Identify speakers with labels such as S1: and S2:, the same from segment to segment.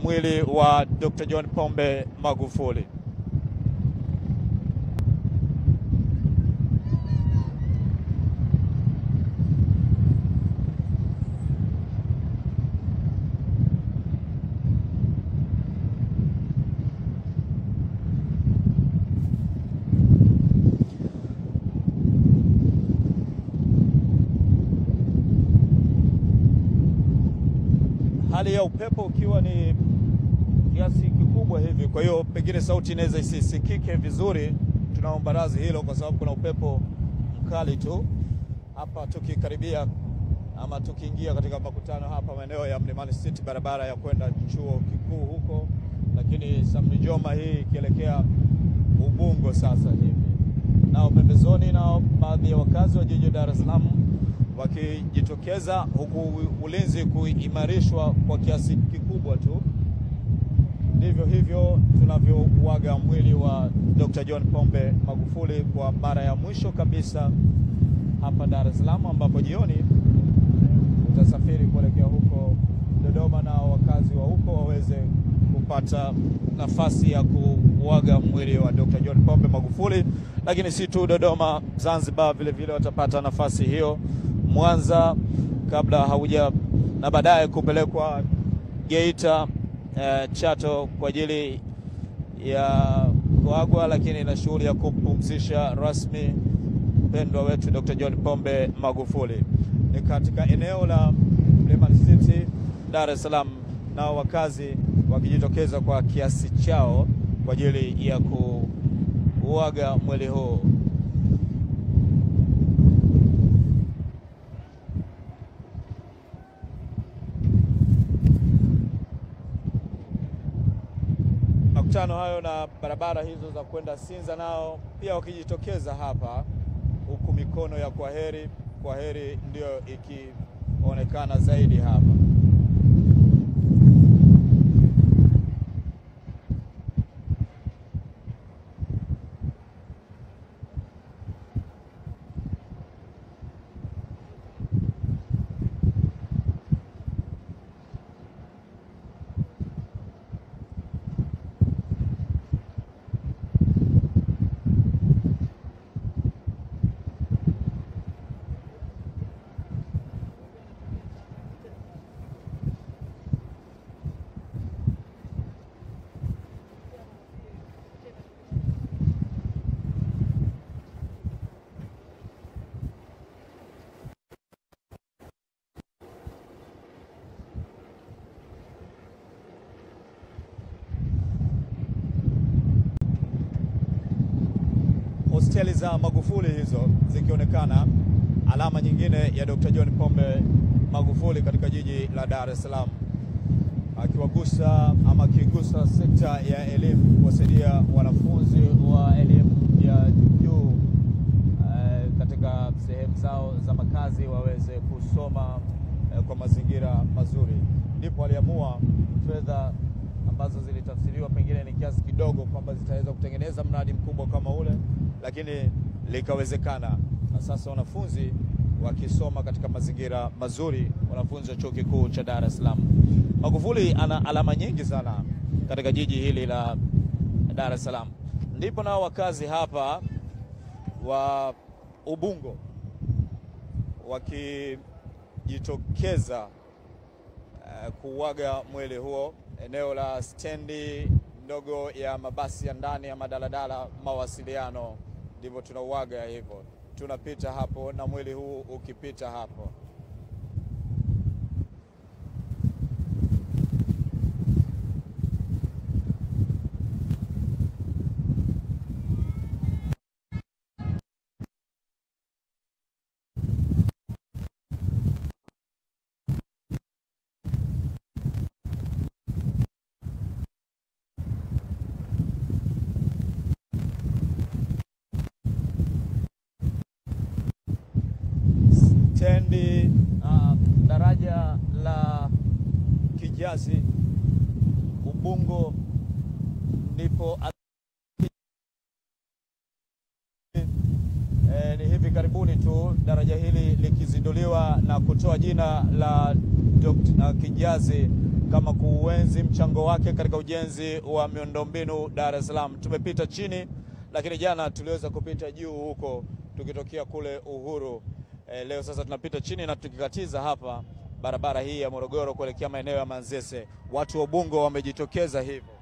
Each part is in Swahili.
S1: mwili wa Dr. John Pombe Magufuli. Hali ya upepo ukiwa ni kiasi kikubwa hivi, kwa hiyo pengine sauti inaweza isisikike vizuri. Tunaomba radhi hilo kwa sababu kuna upepo mkali tu hapa tukikaribia ama tukiingia katika makutano hapa maeneo ya Mlimani City, barabara ya kwenda chuo kikuu huko, lakini Samijoma hii ikielekea Ubungo sasa hivi. Nao pembezoni nao baadhi ya wakazi wa jiji Dar es Salaam wakijitokeza, huku ulinzi kuimarishwa kwa kiasi kikubwa tu. Ndivyo hivyo tunavyouaga mwili wa Dr. John Pombe Magufuli kwa mara ya mwisho kabisa hapa Dar es Salaam, ambapo jioni utasafiri kuelekea huko Dodoma na wakazi wa huko waweze kupata nafasi ya kuuaga mwili wa Dr. John Pombe Magufuli. Lakini si tu Dodoma, Zanzibar vile vile watapata nafasi hiyo, Mwanza kabla hauja, na baadaye kupelekwa Geita, Chato kwa ajili ya kuagwa, lakini na shughuli ya kumpumzisha rasmi mpendwa wetu Dr. John Pombe Magufuli. Ni katika eneo la Mlimani City, Dar es Salaam, na wakazi wakijitokeza kwa kiasi chao kwa ajili ya kuuaga mwili huu. Makutano hayo na barabara hizo za kwenda Sinza nao pia wakijitokeza hapa, huku mikono ya kwaheri ndio ikionekana zaidi hapa. Hosteli za Magufuli hizo zikionekana, alama nyingine ya Dr. John Pombe Magufuli katika jiji la Dar es Salaam, akigusa sekta ya elimu, kuwasaidia wanafunzi wa elimu ya juu katika sehemu zao za makazi waweze kusoma kwa mazingira mazuri. Ndipo aliamua fedha ambazo zilitafsiriwa pengine ni kiasi kidogo kwamba zitaweza kutengeneza mradi mkubwa kama ule, lakini likawezekana, na sasa wanafunzi wakisoma katika mazingira mazuri, wanafunzi wa chuo kikuu cha Dar es Salaam. Magufuli ana alama nyingi sana katika jiji hili la Dar es Salaam. Ndipo nao wakazi hapa wa Ubungo wakijitokeza kuuaga mwili huo eneo la stendi ndogo ya mabasi ya ndani ya madaladala Mawasiliano. Ndivyo tunauaga hivyo, tunapita hapo na mwili huu ukipita hapo. Stendi daraja la Kijazi Ubungo, ndipo ni hivi karibuni tu daraja hili likizinduliwa na kutoa jina la Dr. Kijazi kama kuenzi mchango wake katika ujenzi wa miundombinu Dar es Salaam. Tumepita chini, lakini jana tuliweza kupita juu huko tukitokea kule Uhuru. Leo sasa tunapita chini na tukikatiza hapa barabara hii ya Morogoro kuelekea maeneo ya Manzese. Watu wa Ubungo wamejitokeza hivyo.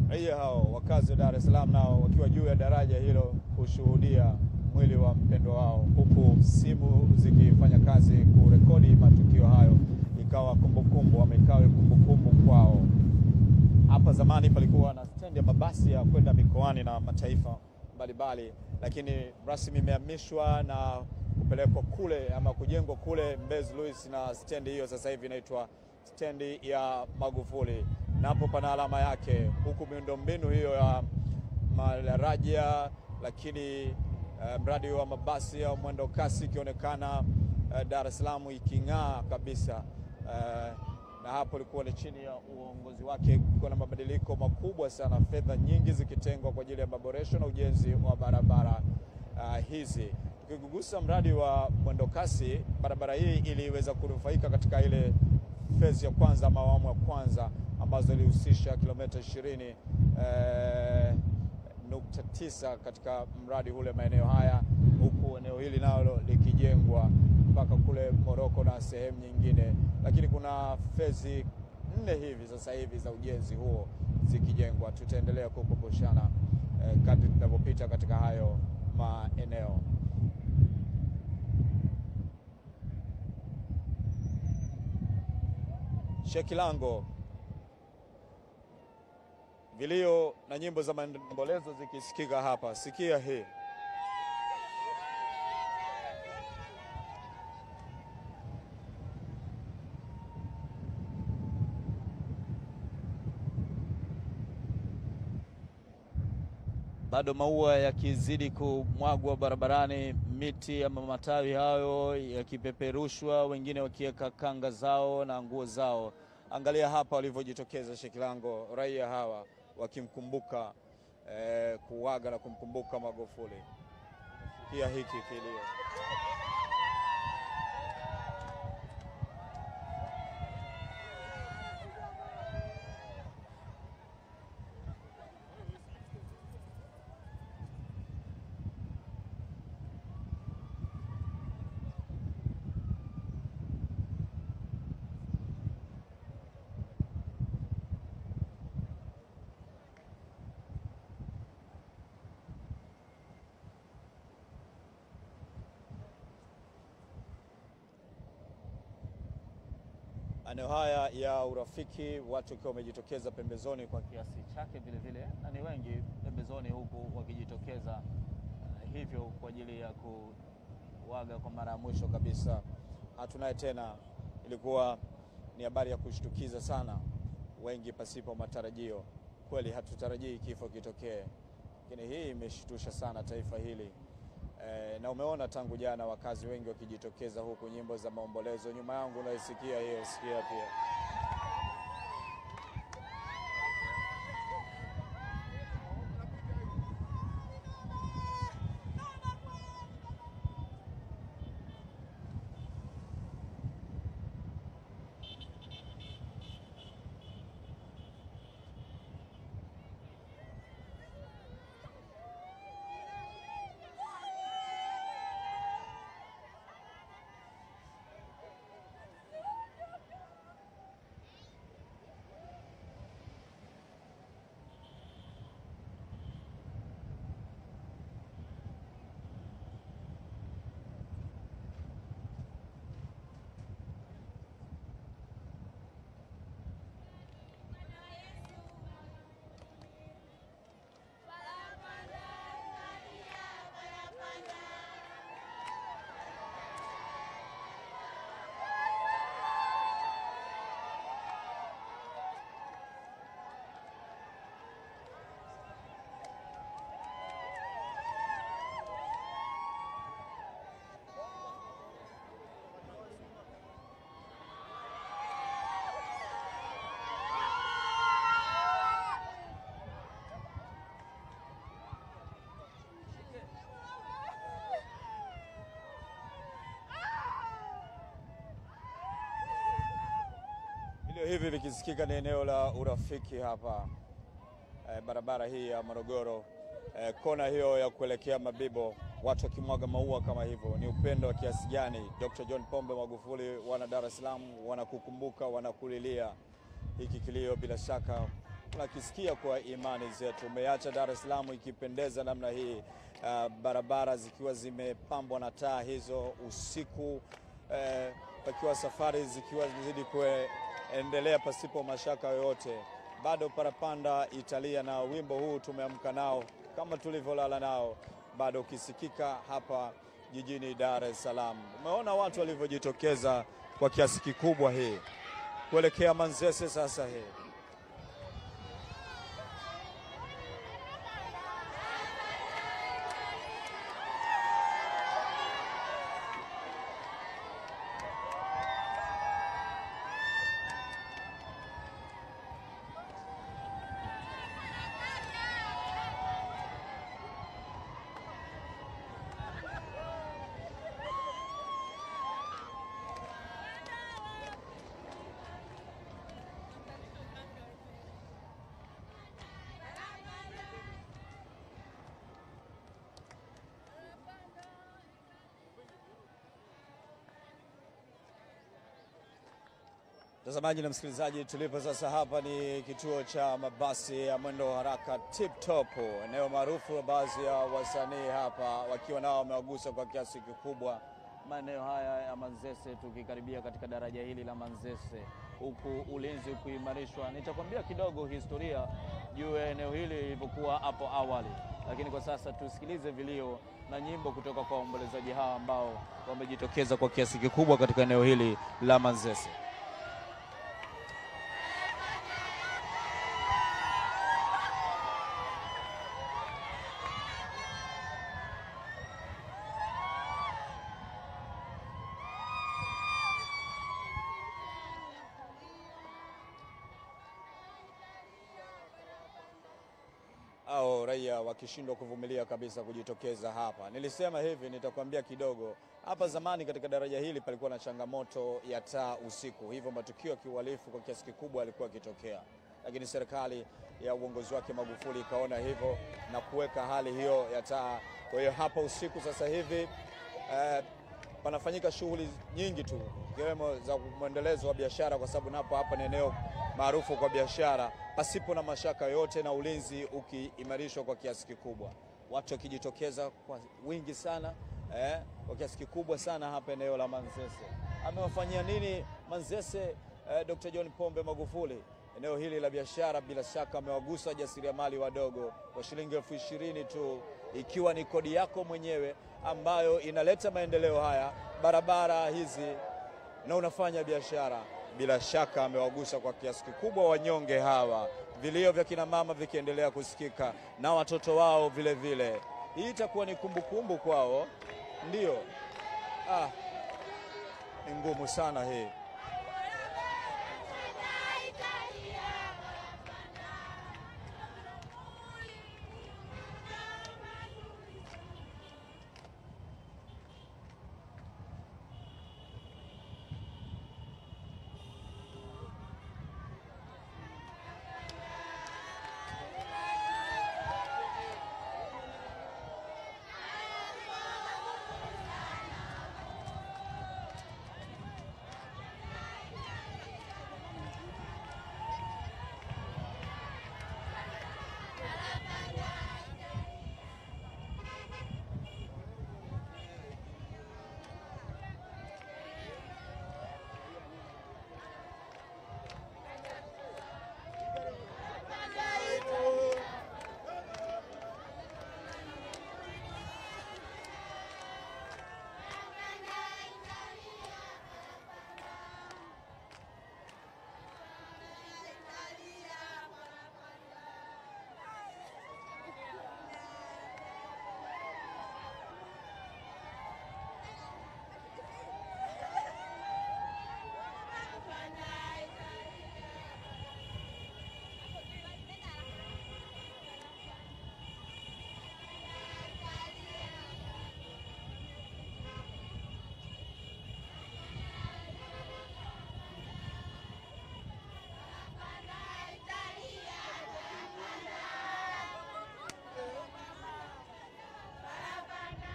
S1: Raia hao wakazi wa Dar es Salaam nao wakiwa juu ya daraja hilo kushuhudia mwili wa mpendwa wao, huku simu zikifanya kazi kurekodi matukio hayo, ikawa kumbukumbu, wamekawa kumbukumbu kwao. Hapa zamani palikuwa na stendi ya mabasi ya kwenda mikoani na mataifa mbalimbali, lakini rasmi imehamishwa na kupelekwa kule ama kujengwa kule Mbezi Luis, na stendi hiyo sasa hivi inaitwa stendi ya Magufuli. Na hapo pana alama yake, huku miundombinu hiyo ya madaraja, lakini mradi wa mabasi ya mwendo kasi ikionekana Dar es Salaam iking'aa kabisa. Na hapo ilikuwa ni chini ya uongozi wake, kuna mabadiliko makubwa sana, fedha nyingi zikitengwa kwa ajili ya maboresho na ujenzi wa barabara hizi. Tukigusa mradi wa mwendo kasi, barabara hii iliweza kunufaika katika ile fezi ya kwanza ama awamu ya kwanza, ambazo ilihusisha kilomita 20.9 katika mradi ule maeneo haya, huku eneo hili nalo likijengwa mpaka kule Moroko na sehemu nyingine. Lakini kuna fezi 4 hivi sasa hivi za ujenzi huo zikijengwa. Tutaendelea kukumbushana kadri tunapopita katika hayo maeneo. Shekilango, vilio na nyimbo za maombolezo zikisikika hapa. Sikia hii. Bado maua yakizidi kumwagwa barabarani, miti ama matawi hayo yakipeperushwa, wengine wakiweka kanga zao na nguo zao. Angalia hapa walivyojitokeza Shekilango, raia hawa wakimkumbuka kuaga na kumkumbuka Magufuli. Sikia hiki kilio. Maeneo haya ya urafiki, watu wakiwa wamejitokeza pembezoni kwa kiasi chake vile vile, na ni wengi pembezoni huku wakijitokeza hivyo kwa ajili ya kuaga kwa mara ya mwisho kabisa. Hatunaye tena. Ilikuwa ni habari ya kushtukiza sana, wengi pasipo matarajio. Kweli hatutarajii kifo kitokee, lakini hii imeshtusha sana taifa hili. Na umeona tangu jana wakazi wengi wakijitokeza huku, nyimbo za maombolezo. Nyuma yangu unaisikia hiyo, sikia pia. Vilio hivi vikisikika ni eneo la Urafiki hapa barabara hii ya Morogoro, kona hiyo ya kuelekea Mabibo, watu wakimwaga maua kama hivyo. Ni upendo wa kiasi gani? Dr. John Pombe Magufuli, wana Dar es Salaam wanakukumbuka, wanakulilia. Hiki kilio bila shaka tunakisikia kwa imani zetu. Umeacha Dar es Salaam ikipendeza namna hii, barabara zikiwa zimepambwa na taa hizo usiku, pakiwa safari zikiwa zizidi kuendelea pasipo mashaka yoyote. Bado parapanda Italia na wimbo huu tumeamka nao kama tulivyolala nao bado kisikika hapa jijini Dar es Salaam. Umeona watu walivyojitokeza kwa kiasi kikubwa hii kuelekea Manzese sasa hii. Mtazamaji na msikilizaji, tulipo sasa hapa ni kituo cha mabasi ya mwendo haraka Tip Top, eneo maarufu. Baadhi ya wasanii hapa wakiwa nao wamewagusa kwa kiasi kikubwa maeneo haya ya Manzese, tukikaribia katika daraja hili la Manzese, huku ulinzi kuimarishwa. Nitakwambia kidogo historia juu ya eneo hili lilivyokuwa hapo awali, lakini kwa sasa tusikilize vilio na nyimbo kutoka kwa waombolezaji hawa ambao wamejitokeza kwa kiasi kikubwa katika eneo hili la Manzese. Au raia wakishindwa kuvumilia kabisa kujitokeza hapa. Nilisema hivi, nitakwambia kidogo. Hapa zamani katika daraja hili palikuwa na changamoto ya taa usiku, hivyo matukio ya kiuhalifu kwa kiasi kikubwa yalikuwa yakitokea. Lakini serikali ya uongozi wake Magufuli ikaona hivyo na kuweka hali hiyo ya taa. Kwa hiyo hapa usiku sasa hivi panafanyika shughuli nyingi tu, ikiwemo za muendelezo wa biashara, kwa sababu napo hapa ni eneo maarufu kwa biashara, pasipo na mashaka yote, na ulinzi ukiimarishwa kwa kiasi kikubwa. Watu wakijitokeza kwa wingi sana, kwa kiasi kikubwa sana hapa eneo la Manzese. Amewafanyia nini Manzese Dr. John Pombe Magufuli? Eneo hili la biashara bila shaka amewagusa jasiriamali wadogo kwa shilingi 20,000 tu, ikiwa ni kodi yako mwenyewe ambayo inaleta maendeleo haya, barabara hizi, na unafanya biashara. Bila shaka amewagusa kwa kiasi kikubwa wanyonge hawa, vilio vya kina mama vikiendelea kusikika na watoto wao vile vile. Hii itakuwa ni kumbukumbu kwao. Ndio, ni ngumu sana hii.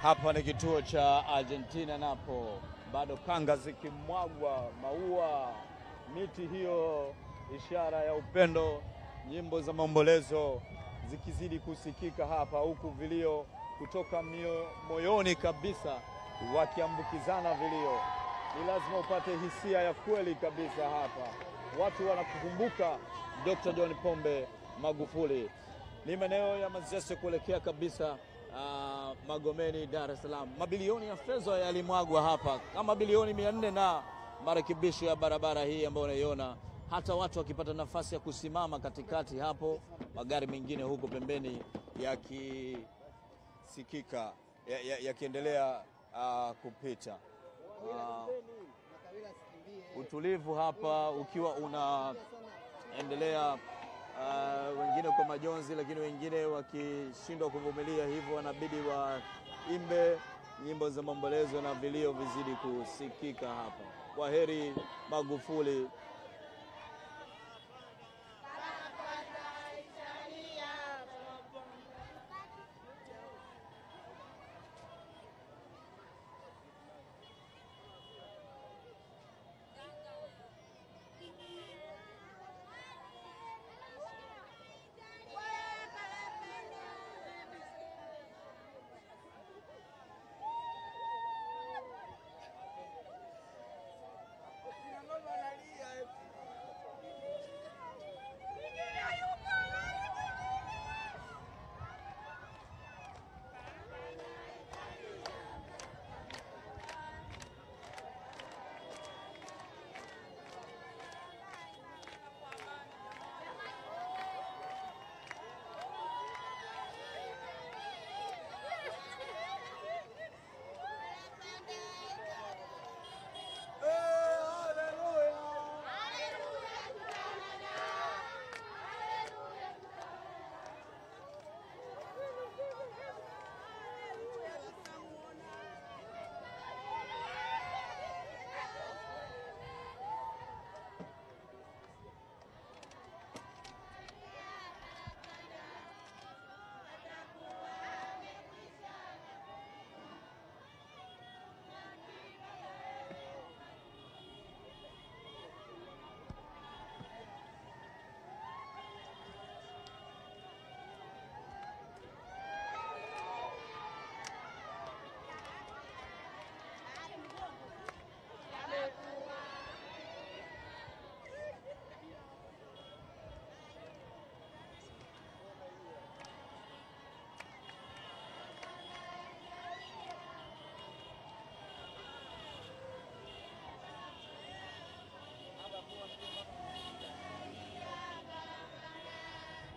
S1: Hapa ni kituo cha Argentina Napo, bado kanga zikimwagwa, maua, miti hiyo, ishara ya upendo, nyimbo za maombolezo zikizidi kusikika hapa, huku vilio kutoka moyoni kabisa wakiambukizana vilio. Ni lazima upate hisia ya kweli kabisa hapa. Watu wanakukumbuka Dr. John Pombe Magufuli. Ni maeneo ya Manzese kuelekea kabisa Magomeni, Dar es Salaam. Mabilioni ya fedha yalimwagwa hapa, kama bilioni 400 na marekebisho ya barabara hii ambayo unaiona, hata watu wakipata nafasi ya kusimama katikati hapo, magari mengine huko pembeni yakisikika yakiendelea kupita. Utulivu hapa ukiwa unaendelea, wengine kwa majonzi, lakini wengine wakishindwa kuvumilia, hivyo wanabidi waimbe nyimbo za maombolezo na vilio vizidi kusikika hapa. Kwaheri Magufuli.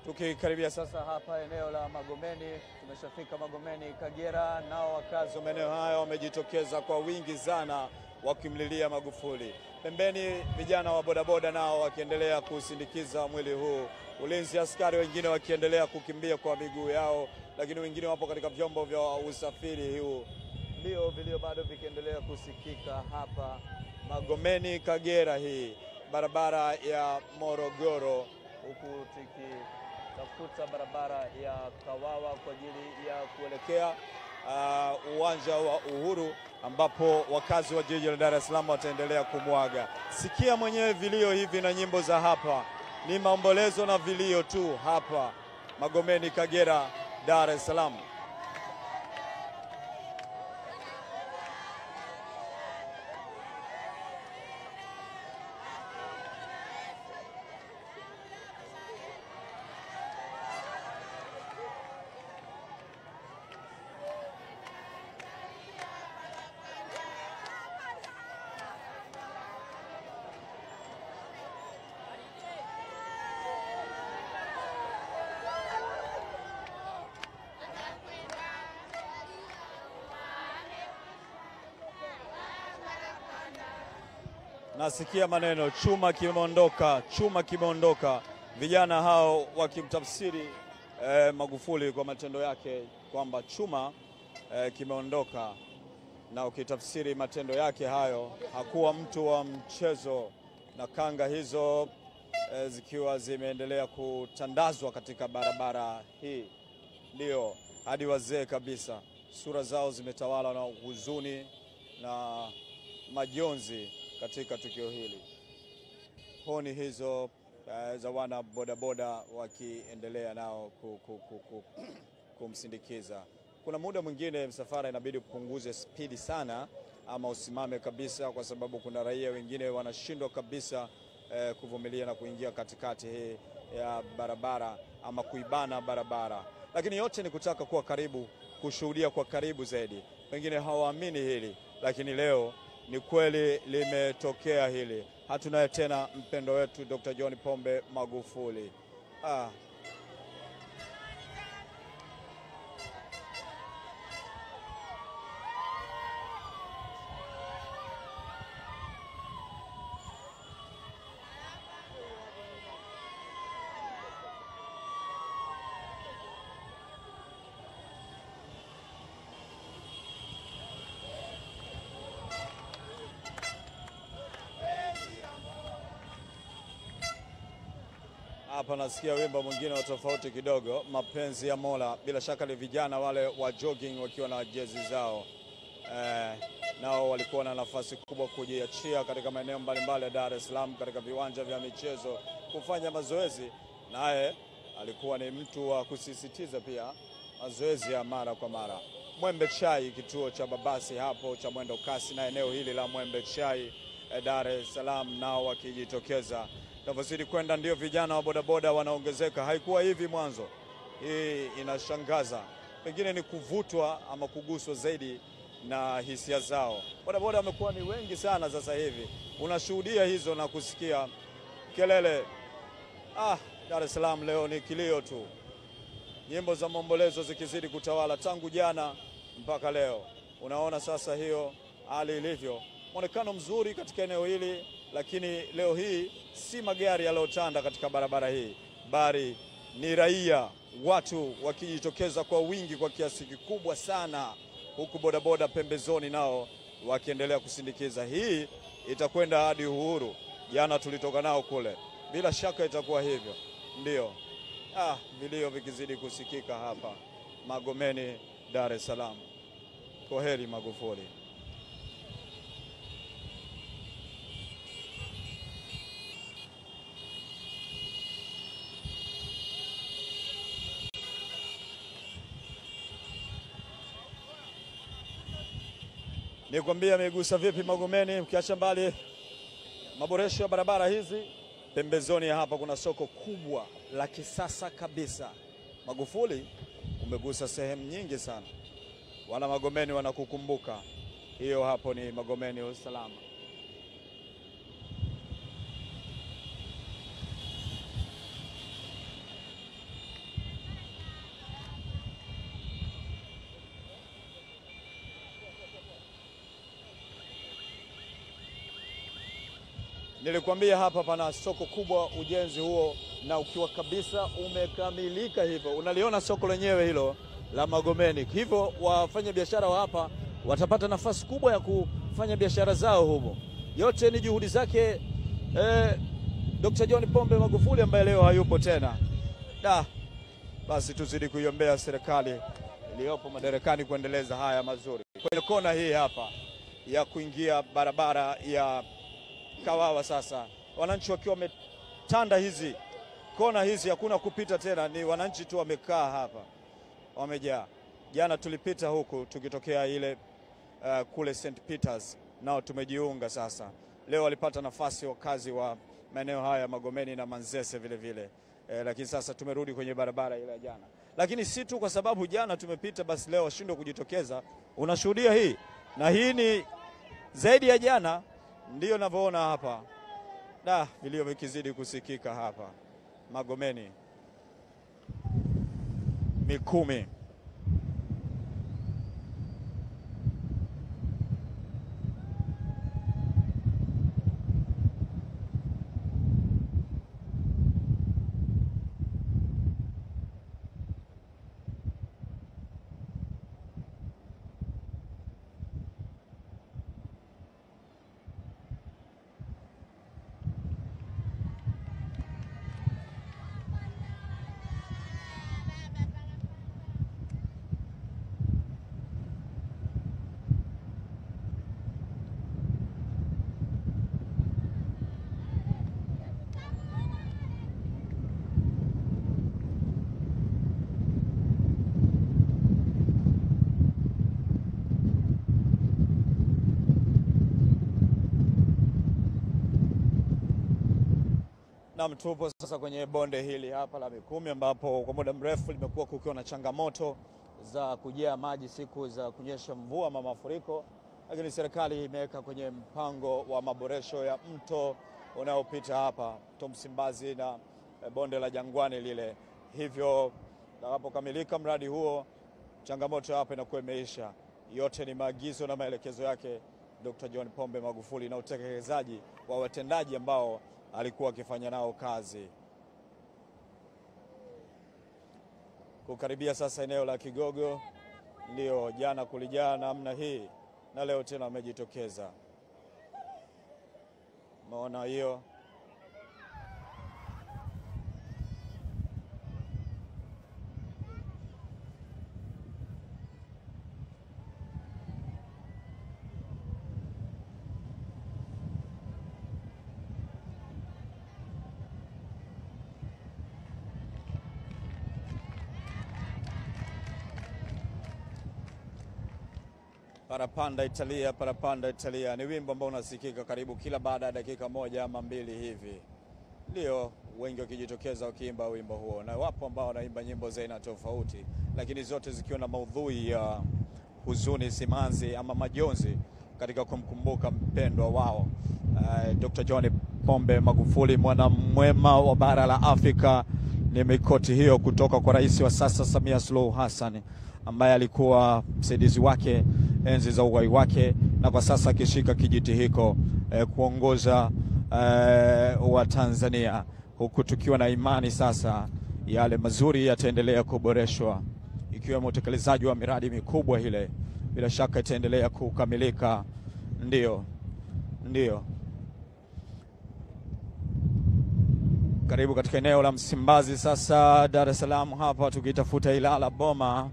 S1: Tukikaribia sasa hapa eneo la Magomeni, tumeshafika Magomeni Kagera, nao wakazi wa maeneo haya wamejitokeza kwa wingi sana wakimlilia Magufuli. Pembeni vijana wa bodaboda nao wakiendelea kusindikiza mwili huu. Ulinzi, askari wengine wakiendelea kukimbia kwa miguu yao, lakini wengine wapo katika vyombo vya usafiri huu. Vilio bado vikiendelea kusikika hapa Magomeni Kagera, hii barabara ya Morogoro, huku tafuta barabara ya Kawawa kwa ajili ya kuelekea uwanja wa Uhuru, ambapo wakazi wa jiji la Dar es Salaam wataendelea kumwaga. Sikia mwenyewe vilio hivi na nyimbo za hapa, ni maombolezo na vilio tu hapa Magomeni Kagera, Dar es Salaam. Nasikia maneno chuma kimeondoka, chuma kimeondoka. Vijana hao wakimtafsiri Magufuli kwa matendo yake kwamba chuma kimeondoka, na ukitafsiri matendo yake hayo, hakuwa mtu wa mchezo, na kanga hizo zikiwa zimeendelea kutandazwa katika barabara hii, ndio hadi wazee kabisa. sura zao zimetawala na huzuni na majonzi katika tukio hili. Honi hizo za wana bodaboda wakiendelea nao kumsindikiza. Kuna muda mwingine msafara inabidi kupunguze spidi sana ama usimame kabisa, kwa sababu kuna raia wengine wanashindwa kabisa kuvumilia na kuingia katikati hii ya barabara ama kuibana barabara. Lakini yote ni kutaka kuwa karibu, kushuhudia kwa karibu zaidi. Wengine hawaamini hili, lakini leo ni kweli limetokea hili. Hatunaye tena mpendo wetu Dr. John Pombe Magufuli. Hapa nasikia wimbo mwingine wa tofauti kidogo, mapenzi ya Mola. Bila shaka ni vijana wale wa jogging wakiwa na jezi zao. Nao walikuwa na nafasi kubwa kujiachia katika maeneo mbalimbali ya Dar es Salaam, katika viwanja vya michezo kufanya mazoezi. Naye alikuwa ni mtu wa kusisitiza pia mazoezi ya mara kwa mara. Mwembe Chai, kituo cha mabasi hapo cha mwendo kasi na eneo hili la Mwembe Chai Dar es Salaam, nao wakijitokeza. Tunazidi kwenda ndio vijana wa bodaboda wanaongezeka. Haikuwa hivi mwanzo. Hii inashangaza. Pengine ni kuvutwa ama kuguswa zaidi na hisia zao. Bodaboda wamekuwa ni wengi sana sasa hivi. Unashuhudia hizo na kusikia kelele. Dar es Salaam leo ni kilio tu. Nyimbo za maombolezo zikizidi kutawala tangu jana mpaka leo. Unaona sasa hiyo hali ilivyo. Muonekano mzuri katika eneo hili, lakini leo hii si magari yaliyotanda katika barabara hii, bali ni raia, watu wakijitokeza kwa wingi kwa kiasi kikubwa sana, huku bodaboda pembezoni nao wakiendelea kusindikiza. Hii itakwenda hadi Uhuru. Jana tulitoka nao kule. Bila shaka itakuwa hivyo. Ndio. Vilio vikizidi kusikika hapa Magomeni, Dar es Salaam. Kwaheri Magufuli. Nikwambia amegusa vipi Magomeni, ukiacha mbali maboresho ya barabara hizi. Pembezoni ya hapa kuna soko kubwa la kisasa kabisa. Magufuli umegusa sehemu nyingi sana. Wana Magomeni wanakukumbuka. Hiyo hapo ni Magomeni usalama. Nilikwambia hapa pana soko kubwa, ujenzi huo na ukiwa kabisa umekamilika hivyo. Unaliona soko lenyewe hilo la Magomeni. Hivyo wafanya biashara wa hapa watapata nafasi kubwa ya kufanya biashara zao humo. Yote ni juhudi zake Dr. John Pombe Magufuli ambaye leo hayupo tena. Basi tuzidi kuiombea serikali iliyopo madarakani kuendeleza haya mazuri. Kwenye kona hii hapa ya kuingia barabara ya Kawawa sasa, wananchi wakiwa wametanda hizi kona hizi, hakuna kupita tena, ni wananchi tu wamekaa hapa, wamejaa. Jana tulipita huku tukitokea ile kule St. Peters, nao tumejiunga sasa. Leo walipata nafasi wakazi wa maeneo haya Magomeni na Manzese vile vile. Lakini sasa tumerudi kwenye barabara ile jana. Lakini si tu kwa sababu jana tumepita basi leo washindwe kujitokeza. Unashuhudia hii, na hii ni zaidi ya jana. Ndio ninavyoona hapa. Vilio vikizidi kusikika hapa Magomeni. Mikumi. Na tupo sasa kwenye bonde hili hapa la Mikumi, ambapo kwa muda mrefu limekuwa kukiwa na changamoto za kujaa maji siku za kunyesha mvua ama mafuriko, lakini serikali imeweka kwenye mpango wa maboresho ya mto unaopita hapa, mto Msimbazi na bonde la Jangwani lile. Hivyo utakapokamilika mradi huo, changamoto hapa inakuwa imeisha. Yote ni maagizo na maelekezo yake Dr. John Pombe Magufuli na utekelezaji wa watendaji ambao alikuwa akifanya nao kazi. Kukaribia sasa eneo la Kigogo, ndio jana kulijaa namna hii na leo tena wamejitokeza. Maona hiyo. Parapanda Italia, parapanda Italia ni wimbo ambao unasikika karibu kila baada ya dakika moja ama mbili hivi. Ndio wengi wakijitokeza wakiimba wimbo huo, na wapo ambao wanaimba nyimbo za aina tofauti, lakini zote zikiwa na maudhui ya huzuni, simanzi ama majonzi katika kumkumbuka mpendwa wao Dr. John Pombe Magufuli, mwana mwema wa bara la Afrika. Ni mikoti hiyo kutoka kwa rais wa sasa Samia Suluhu Hassan, ambaye alikuwa msaidizi wake enzi za uhai wake, na kwa sasa akishika kijiti hiko kuongoza wa Tanzania, huku tukiwa na imani sasa yale mazuri yataendelea kuboreshwa, ikiwemo utekelezaji wa miradi mikubwa ile, bila shaka itaendelea kukamilika. Ndio karibu katika eneo la Msimbazi sasa, Dar es Salaam hapa, tukitafuta Ilala Boma.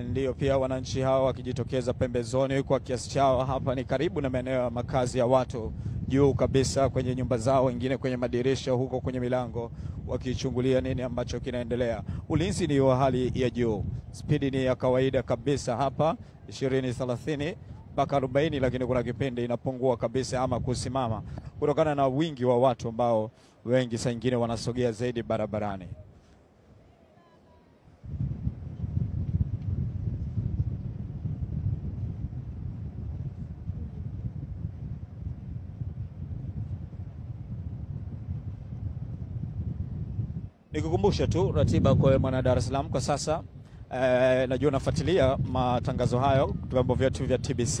S1: Ndio pia wananchi hawa wakijitokeza pembezoni kwa kiasi chao. Hapa ni karibu na maeneo ya makazi ya watu, juu kabisa kwenye nyumba zao, wengine kwenye madirisha, huko kwenye milango, wakichungulia nini ambacho kinaendelea. Ulinzi ni wa hali ya juu, spidi ni ya kawaida kabisa hapa 20-30 mpaka 40, lakini kuna kipindi inapungua kabisa ama kusimama kutokana na wingi wa watu ambao wengi saa nyingine wanasogea zaidi barabarani. Nikukumbusha tu ratiba kwa mwana Dar es Salaam kwa sasa. Najua unafuatilia matangazo hayo kutoka vyombo vyetu vya TBC.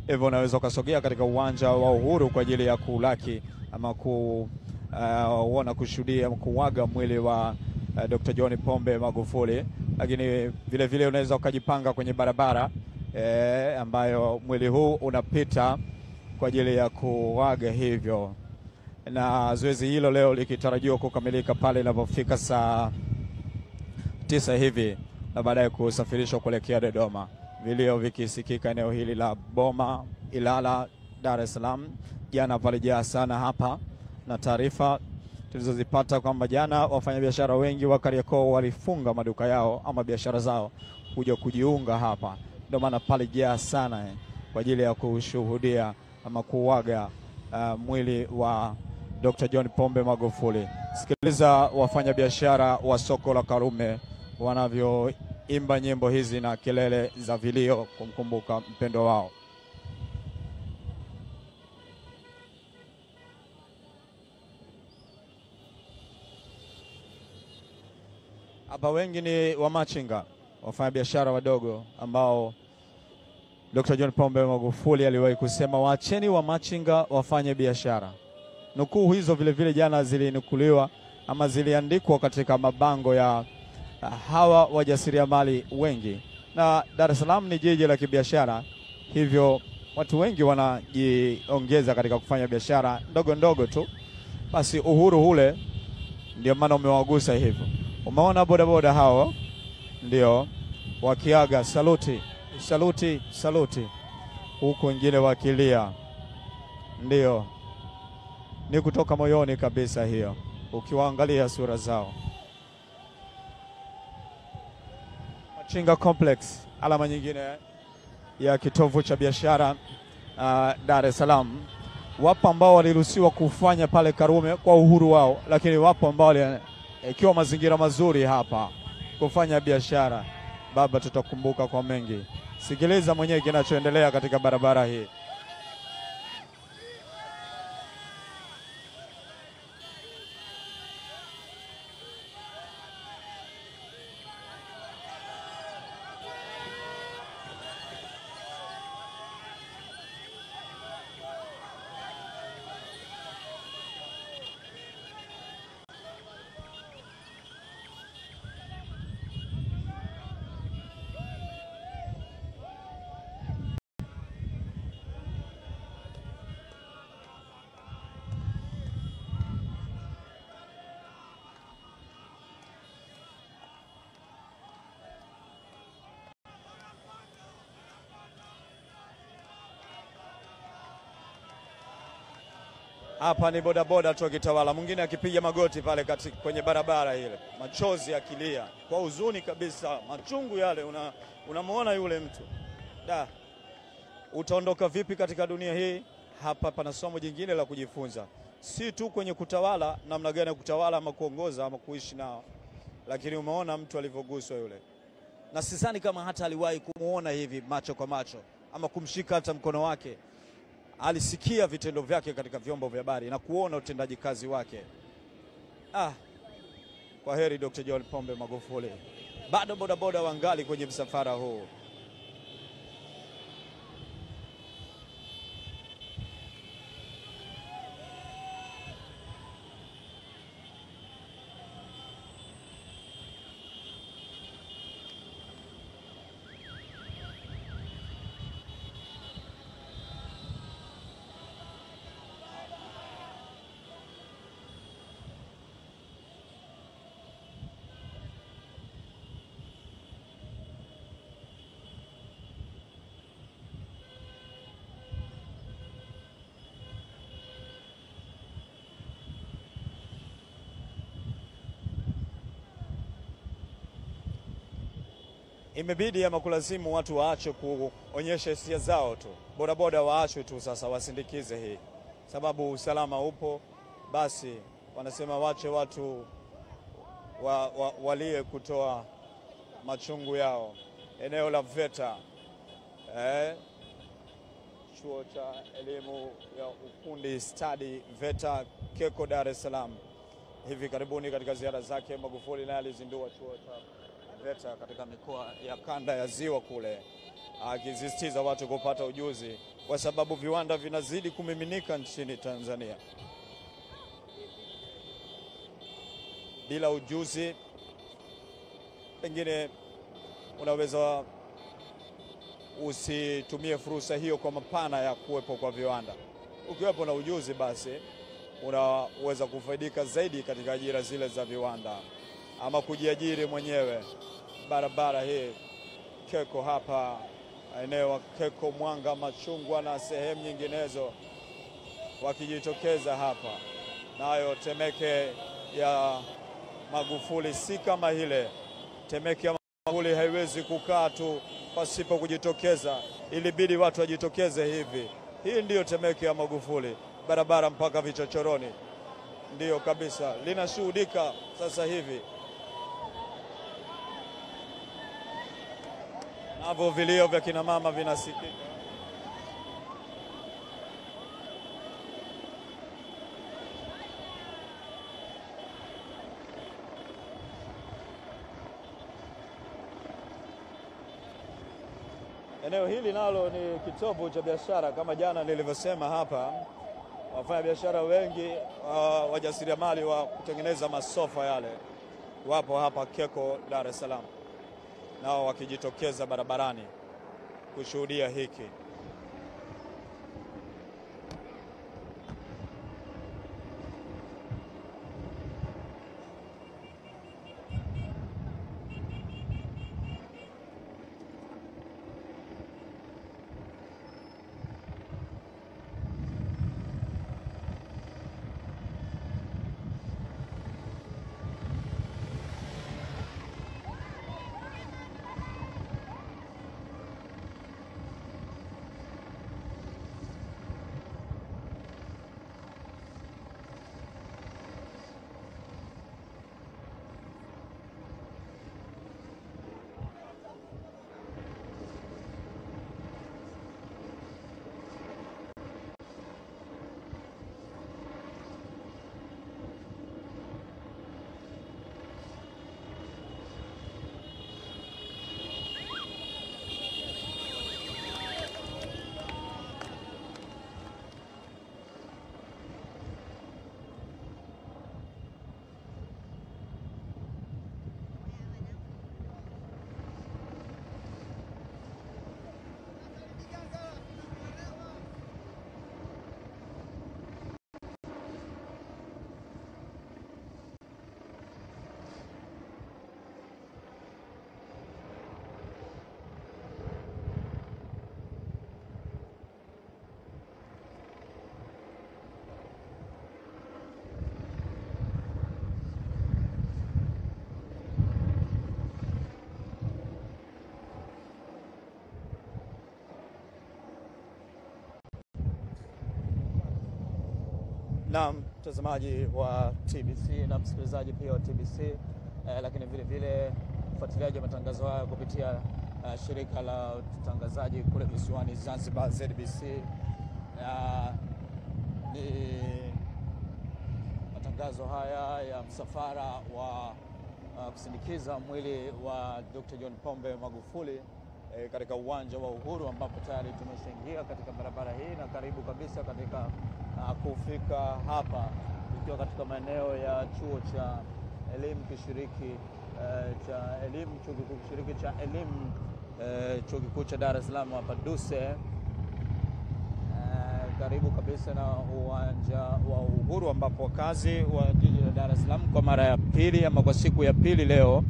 S1: Hivyo unaweza ukasogea katika uwanja wa Uhuru kwa ajili ya kulaki ama kuona, kushuhudia, kuaga mwili wa Dr. John Pombe Magufuli. Lakini vile vile unaweza ukajipanga kwenye barabara ambayo mwili huu unapita kwa ajili ya kuaga hivyo. Na zoezi hilo leo likitarajiwa kukamilika pale inapofika saa 9 hivi, na baadaye kusafirishwa kuelekea Dodoma. Vilio vikisikika eneo hili la Boma, Ilala, Dar es Salaam. Jana palijaa sana hapa, na taarifa tulizozipata kwamba jana wafanyabiashara wengi wa Kariakoo walifunga maduka yao ama biashara zao kuja kujiunga hapa. Ndio maana palijaa sana kwa ajili ya kushuhudia ama kuaga mwili wa Dr. John Pombe Magufuli. Sikiliza wafanyabiashara wa soko la Karume wanavyoimba nyimbo hizi na kelele za vilio kumkumbuka mpendo wao. Hapa wengi ni wamachinga, wafanyabiashara wadogo ambao Dr. John Pombe Magufuli aliwahi kusema waacheni wamachinga wafanye biashara. Nukuu hizo vile vile jana zilinukuliwa ama ziliandikwa katika mabango ya hawa wajasiriamali wengi. Na Dar es Salaam ni jiji la kibiashara, hivyo watu wengi wanajiongeza katika kufanya biashara ndogo ndogo tu. Basi uhuru ule ndio maana umewagusa hivyo. Umeona bodaboda hao ndio wakiaga saluti, saluti, saluti, huku wengine wakilia. Ndio ni kutoka moyoni kabisa hiyo, ukiwaangalia sura zao. Machinga Complex, alama nyingine ya kitovu cha biashara Dar es Salaam. Wapo ambao waliruhusiwa kufanya pale Karume kwa uhuru wao, lakini wapo ambao ikiwa mazingira mazuri hapa kufanya biashara. Baba, tutakumbuka kwa mengi. Sikiliza mwenyewe kinachoendelea katika barabara hii. Hapa ni bodaboda tu akitawala, mwingine akipiga magoti pale kwenye barabara ile, machozi akilia kwa huzuni kabisa, machungu yale. Unamuona yule mtu da. Utaondoka vipi katika dunia hii? Hapa pana somo jingine la kujifunza, si tu kwenye kutawala, namna gani ya kutawala ama kuongoza ama kuishi nao, lakini umeona mtu alivyoguswa yule, na sidhani kama hata aliwahi kumuona hivi macho kwa macho ama kumshika hata mkono wake. Alisikia vitendo vyake katika vyombo vya habari na kuona utendaji kazi wake. Kwa heri Dr. John Pombe Magufuli. Bado bodaboda wangali kwenye msafara huu. Imebidi ama kulazimu watu waache kuonyesha hisia zao tu. Bodaboda waachwe tu sasa wasindikize hii. Sababu usalama upo, basi wanasema wache watu walie kutoa machungu yao. Eneo la VETA, chuo cha elimu ya ufundi stadi VETA Keko, Dar es Salaam. Hivi karibuni katika ziara zake Magufuli naye alizindua chuo cha VETA katika mikoa ya kanda ya Ziwa kule, akisisitiza watu kupata ujuzi kwa sababu viwanda vinazidi kumiminika nchini Tanzania. Bila ujuzi pengine unaweza usitumie fursa hiyo kwa mapana ya kuwepo kwa viwanda. Ukiwepo na ujuzi, basi unaweza kufaidika zaidi katika ajira zile za viwanda ama kujiajiri mwenyewe. Barabara hii Keko hapa, eneo Keko, Mwanga, Machungwa na sehemu nyinginezo wakijitokeza hapa. Nayo Temeke ya Magufuli si kama ile. Temeke ya Magufuli haiwezi kukaa tu pasipo kujitokeza, ilibidi watu wajitokeze hivi. Hii ndiyo Temeke ya Magufuli, barabara mpaka vichochoroni. Ndiyo kabisa, linashuhudika sasa hivi. Navyo vilio vya kina mama vinasikika. Eneo hili nalo ni kitovu cha biashara kama jana nilivyosema hapa. Wafanya biashara wengi, wajasiriamali wa kutengeneza masofa yale wapo hapa Keko, Dar es Salaam, nao wakijitokeza barabarani kushuhudia hiki. Na mtazamaji wa TBC na msikilizaji pia wa TBC, lakini vile vile mfuatiliaji wa matangazo haya kupitia shirika la utangazaji kule visiwani Zanzibar ZBC. Ni matangazo haya ya msafara wa kusindikiza mwili wa Dr. John Pombe Magufuli katika uwanja wa Uhuru, ambapo tayari tumeshaingia katika barabara hii na karibu kabisa katika kufika hapa, ikiwa katika maeneo ya chuo cha elimu kishiriki cha elimu chuo kikuu kishiriki cha elimu chuo kikuu cha Dar es Salaam hapa DUCE, karibu kabisa na uwanja wa Uhuru, ambapo wakazi wa jiji la Dar es Salaam kwa mara ya pili ama kwa siku ya pili leo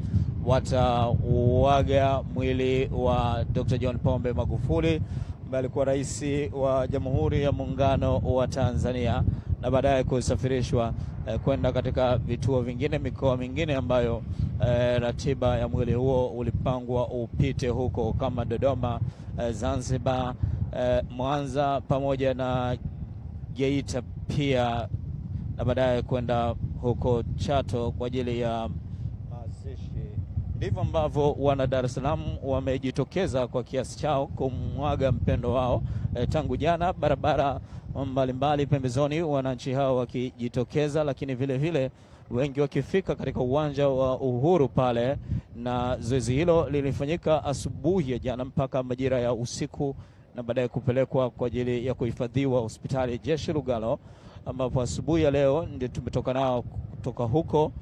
S1: watauaga mwili wa Dr. John Pombe Magufuli ambaye alikuwa rais wa Jamhuri ya Muungano wa Tanzania, na baadaye kusafirishwa kwenda katika vituo vingine, mikoa mingine ambayo ratiba ya mwili huo ulipangwa upite huko, kama Dodoma, Zanzibar, Mwanza pamoja na Geita pia, na baadaye kwenda huko Chato kwa ajili ya mazishi. Ndivyo ambavyo wana Dar es Salaam wamejitokeza kwa kiasi chao kumwaga mpendo wao tangu jana, barabara mbalimbali pembezoni, wananchi hao wakijitokeza, lakini vile vile wengi wakifika katika uwanja wa Uhuru pale, na zoezi hilo lilifanyika asubuhi ya jana mpaka majira ya usiku, na baadaye kupelekwa kwa ajili ya kuhifadhiwa hospitali Jeshi Lugalo, ambapo asubuhi ya leo ndio tumetoka nao kutoka huko.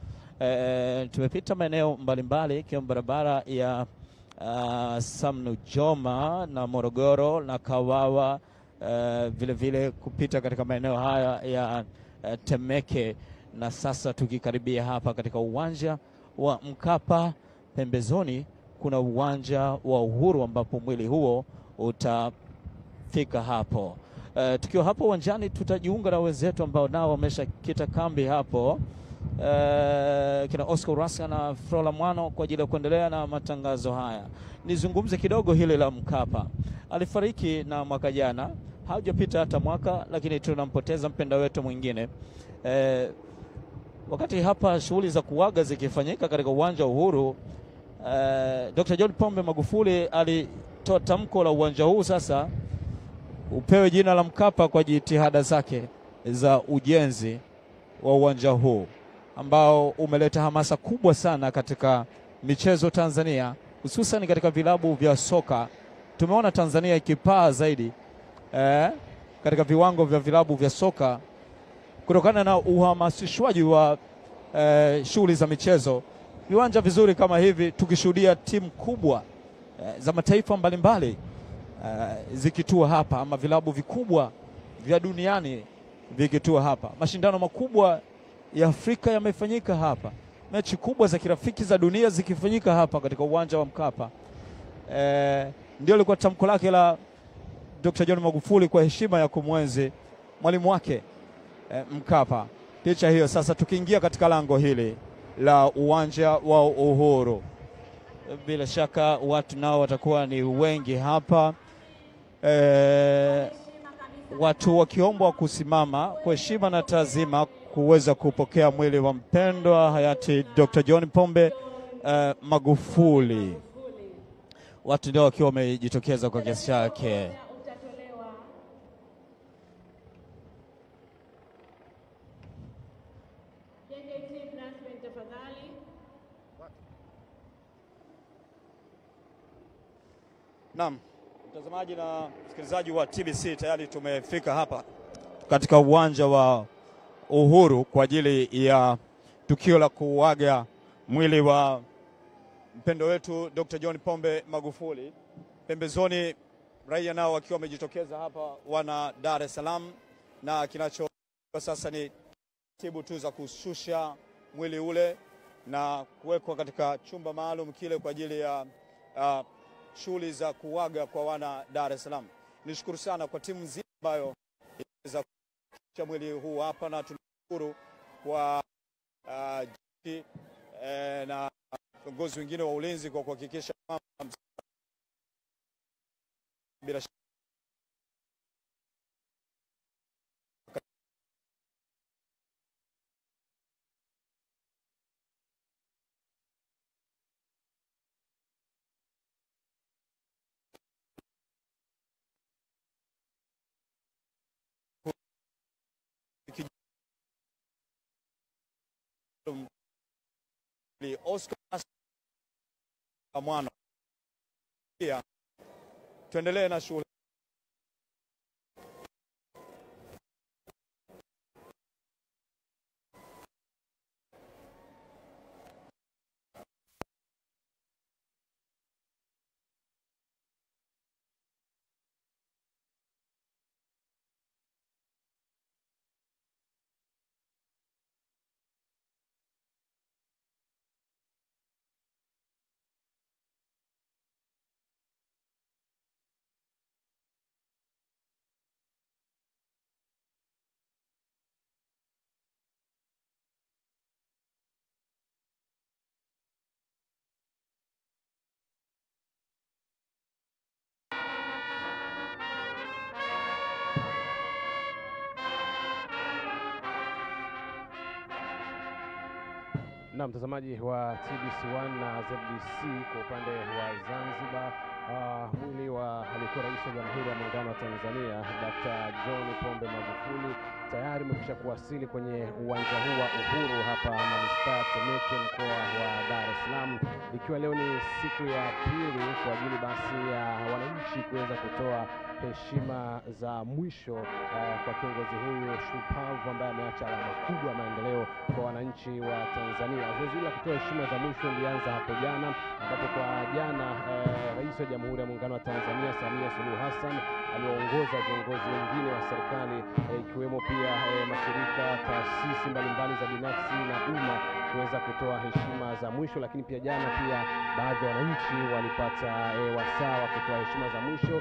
S1: Tumepita maeneo mbalimbali ikiwa barabara ya Samnu Joma na Morogoro na Kawawa, vile vile kupita katika maeneo haya ya Temeke, na sasa tukikaribia hapa katika uwanja wa Mkapa. Pembezoni kuna uwanja wa Uhuru ambapo mwili huo utafika hapo. Tukiwa hapo uwanjani tutajiunga na wenzetu ambao nao wameshakita kambi hapo, kina Oscar Rasa na Frola Mwano kwa ajili ya kuendelea na matangazo haya. Nizungumze kidogo hili la Mkapa. Alifariki na mwaka jana, haujapita hata mwaka, lakini tunampoteza mpenda wetu mwingine. Wakati hapa shughuli za kuaga zikifanyika katika uwanja wa Uhuru, Dr. John Pombe Magufuli alitoa tamko la uwanja huu sasa upewe jina la Mkapa kwa jitihada zake za ujenzi wa uwanja huu ambao umeleta hamasa kubwa sana katika michezo Tanzania, hususan katika vilabu vya soka. Tumeona Tanzania ikipaa zaidi katika viwango vya vilabu vya soka kutokana na uhamasishwaji wa shughuli za michezo. Viwanja vizuri kama hivi, tukishuhudia timu kubwa za mataifa mbalimbali zikitua hapa, ama vilabu vikubwa vya duniani vikitua hapa. Mashindano makubwa ya Afrika yamefanyika hapa, mechi kubwa za kirafiki za dunia zikifanyika hapa katika uwanja wa Mkapa. Ndio lilikuwa tamko lake la Dr. John Magufuli kwa heshima ya kumwenzi mwalimu wake Mkapa. Picha hiyo sasa tukiingia katika lango hili la uwanja wa Uhuru, bila shaka watu nao watakuwa ni wengi hapa, watu wakiombwa kusimama kwa heshima na taazima kuweza kupokea mwili wa mpendwa hayati Dr. John Pombe Magufuli. Watu ndio wakiwa wamejitokeza kwa kiasi chake. Naam, mtazamaji na msikilizaji wa TBC, tayari tumefika hapa katika uwanja wa Uhuru kwa ajili ya tukio la kuaga mwili wa mpendo wetu Dr. John Pombe Magufuli. Pembezoni raia nao wakiwa wamejitokeza hapa, wana Dar es Salaam, na kinacho sasa ni tibu tu za kushusha mwili ule na kuwekwa katika chumba maalum kile kwa ajili ya shughuli za kuaga kwa wana Dar es Salaam. Nishukuru sana kwa timu nzima ambayo imeweza kushusha mwili huu hapa, na tunashukuru kwa na viongozi wengine wa ulinzi kwa kuhakikisha bila Oscar Mwana. Pia tuendelee na shughuli.
S2: Na mtazamaji wa TBC1 na ZBC kwa upande wa Zanzibar, mwili wa aliyekuwa rais wa Jamhuri ya Muungano wa Tanzania Dr. John Pombe Magufuli tayari umekwisha kuwasili kwenye uwanja huu wa Uhuru hapa manispaa Temeke, mkoa wa Dar es Salaam, ikiwa leo ni siku ya pili kwa ajili basi ya wananchi kuweza kutoa heshima za mwisho kwa kiongozi huyu shupavu ambaye ameacha alama kubwa maendeleo kwa wananchi wa Tanzania. Zoezi la kutoa heshima za mwisho lilianza hapo jana, ambapo kwa jana rais wa Jamhuri ya Muungano wa Tanzania Samia Suluhu Hassan aliongoza viongozi wengine wa serikali ikiwemo pia mashirika, taasisi mbalimbali za binafsi na umma kuweza kutoa heshima za mwisho. Lakini pia jana pia baadhi ya wananchi walipata wasaa wa kutoa heshima za mwisho.